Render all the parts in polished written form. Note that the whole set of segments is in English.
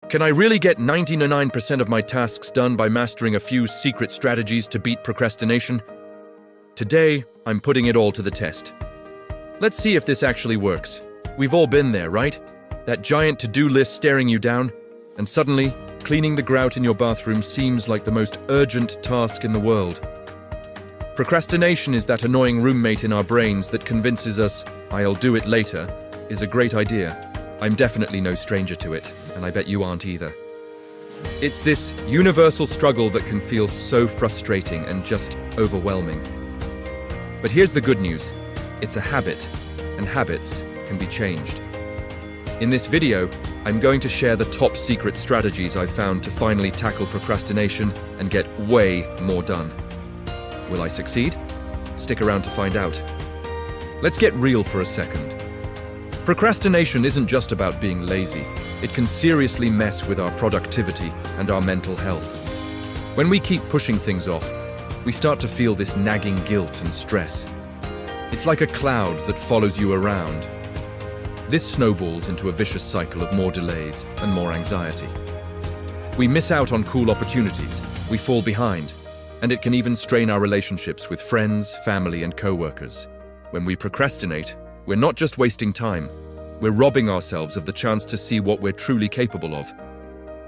Can I really get 99% of my tasks done by mastering a few secret strategies to beat procrastination? Today, I'm putting it all to the test. Let's see if this actually works. We've all been there, right? That giant to-do list staring you down, and suddenly, cleaning the grout in your bathroom seems like the most urgent task in the world. Procrastination is that annoying roommate in our brains that convinces us, "I'll do it later," is a great idea. I'm definitely no stranger to it, and I bet you aren't either. It's this universal struggle that can feel so frustrating and just overwhelming. But here's the good news. It's a habit, and habits can be changed. In this video, I'm going to share the top secret strategies I've found to finally tackle procrastination and get way more done. Will I succeed? Stick around to find out. Let's get real for a second. Procrastination isn't just about being lazy. It can seriously mess with our productivity and our mental health. When we keep pushing things off, we start to feel this nagging guilt and stress. It's like a cloud that follows you around. This snowballs into a vicious cycle of more delays and more anxiety. We miss out on cool opportunities, we fall behind, and it can even strain our relationships with friends, family, and co-workers. When we procrastinate, we're not just wasting time, we're robbing ourselves of the chance to see what we're truly capable of.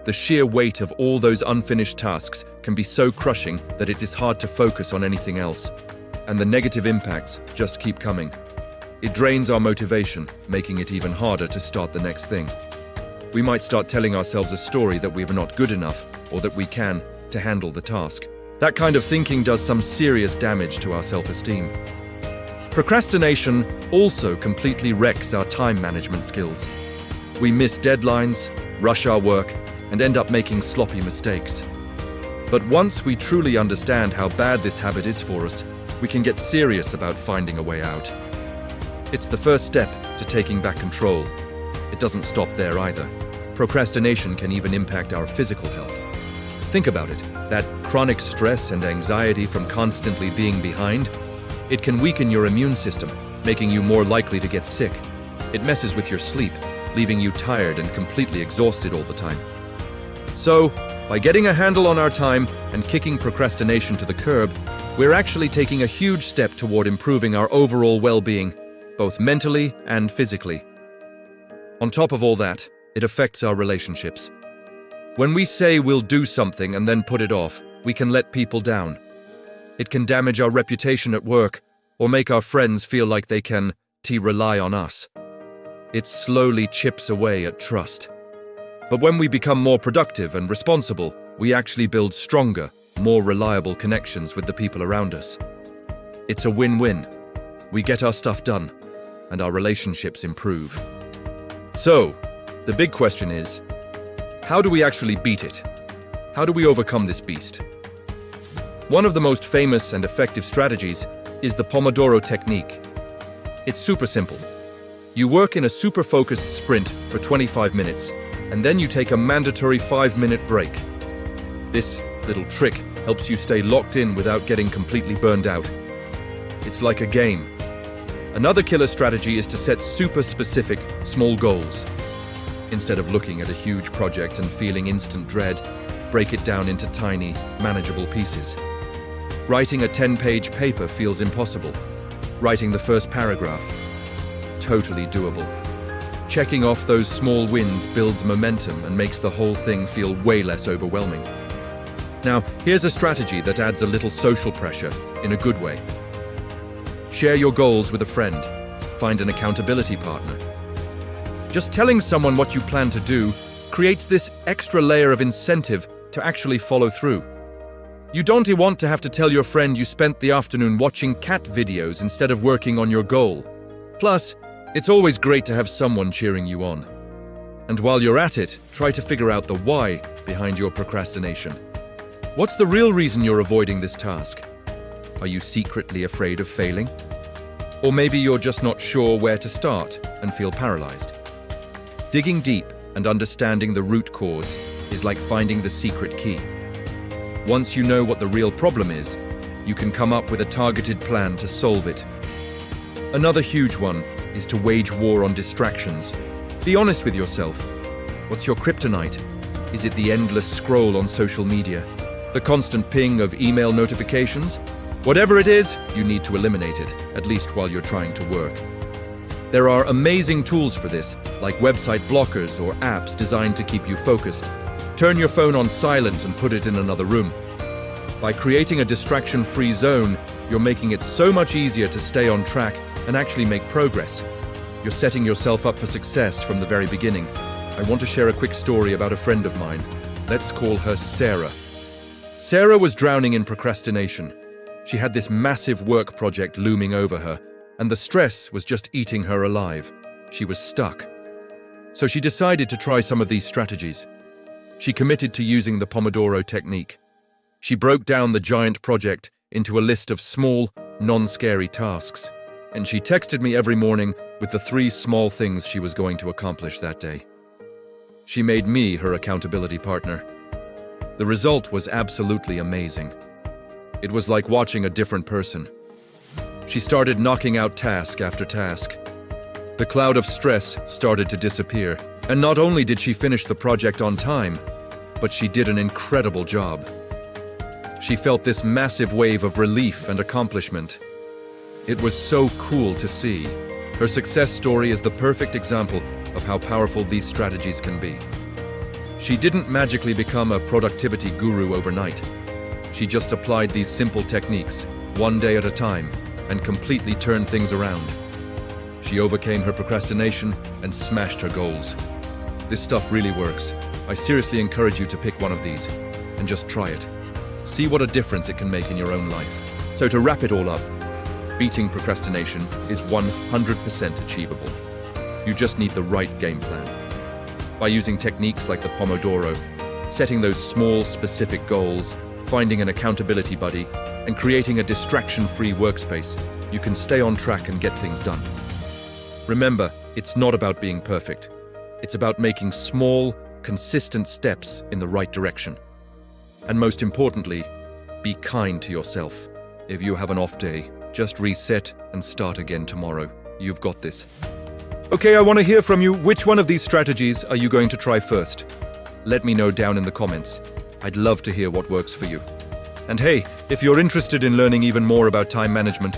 The sheer weight of all those unfinished tasks can be so crushing that it is hard to focus on anything else, and the negative impacts just keep coming. It drains our motivation, making it even harder to start the next thing. We might start telling ourselves a story that we're not good enough, or that we can, to handle the task. That kind of thinking does some serious damage to our self-esteem. Procrastination also completely wrecks our time management skills. We miss deadlines, rush our work, and end up making sloppy mistakes. But once we truly understand how bad this habit is for us, we can get serious about finding a way out. It's the first step to taking back control. It doesn't stop there either. Procrastination can even impact our physical health. Think about it, that chronic stress and anxiety from constantly being behind, it can weaken your immune system, making you more likely to get sick. It messes with your sleep, leaving you tired and completely exhausted all the time. So, by getting a handle on our time and kicking procrastination to the curb, we're actually taking a huge step toward improving our overall well-being, both mentally and physically. On top of all that, it affects our relationships. When we say we'll do something and then put it off, we can let people down. It can damage our reputation at work or make our friends feel like they can rely on us. It slowly chips away at trust. But when we become more productive and responsible, we actually build stronger, more reliable connections with the people around us. It's a win-win. We get our stuff done, and our relationships improve. So, the big question is, how do we actually beat it? How do we overcome this beast? One of the most famous and effective strategies is the Pomodoro technique. It's super simple. You work in a super focused sprint for 25 minutes, and then you take a mandatory 5-minute break. This little trick helps you stay locked in without getting completely burned out. It's like a game. Another killer strategy is to set super specific, small goals. Instead of looking at a huge project and feeling instant dread, break it down into tiny, manageable pieces. Writing a 10-page paper feels impossible. Writing the first paragraph, totally doable. Checking off those small wins builds momentum and makes the whole thing feel way less overwhelming. Now, here's a strategy that adds a little social pressure in a good way. Share your goals with a friend. Find an accountability partner. Just telling someone what you plan to do creates this extra layer of incentive to actually follow through. You don't want to have to tell your friend you spent the afternoon watching cat videos instead of working on your goal. Plus, it's always great to have someone cheering you on. And while you're at it, try to figure out the why behind your procrastination. What's the real reason you're avoiding this task? Are you secretly afraid of failing? Or maybe you're just not sure where to start and feel paralyzed. Digging deep and understanding the root cause is like finding the secret key. Once you know what the real problem is, you can come up with a targeted plan to solve it. Another huge one is to wage war on distractions. Be honest with yourself. What's your kryptonite? Is it the endless scroll on social media? The constant ping of email notifications? Whatever it is, you need to eliminate it, at least while you're trying to work. There are amazing tools for this, like website blockers or apps designed to keep you focused. Turn your phone on silent and put it in another room. By creating a distraction-free zone, you're making it so much easier to stay on track and actually make progress. You're setting yourself up for success from the very beginning. I want to share a quick story about a friend of mine. Let's call her Sarah. Sarah was drowning in procrastination. She had this massive work project looming over her, and the stress was just eating her alive. She was stuck. So she decided to try some of these strategies. She committed to using the Pomodoro technique. She broke down the giant project into a list of small, non-scary tasks, and she texted me every morning with the 3 small things she was going to accomplish that day. She made me her accountability partner. The result was absolutely amazing. It was like watching a different person. She started knocking out task after task. The cloud of stress started to disappear, and not only did she finish the project on time, but she did an incredible job. She felt this massive wave of relief and accomplishment. It was so cool to see. Her success story is the perfect example of how powerful these strategies can be. She didn't magically become a productivity guru overnight. She just applied these simple techniques, one day at a time, and completely turned things around. She overcame her procrastination and smashed her goals. This stuff really works. I seriously encourage you to pick one of these and just try it. See what a difference it can make in your own life. So to wrap it all up, beating procrastination is 100% achievable. You just need the right game plan. By using techniques like the Pomodoro, setting those small, specific goals, finding an accountability buddy, and creating a distraction-free workspace, you can stay on track and get things done. Remember, it's not about being perfect. It's about making small, consistent steps in the right direction. And most importantly, be kind to yourself. If you have an off day, just reset and start again tomorrow. You've got this. Okay, I want to hear from you. Which one of these strategies are you going to try first? Let me know down in the comments. I'd love to hear what works for you. And hey, if you're interested in learning even more about time management,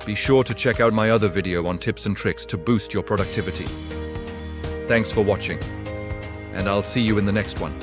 be sure to check out my other video on tips and tricks to boost your productivity. Thanks for watching, and I'll see you in the next one.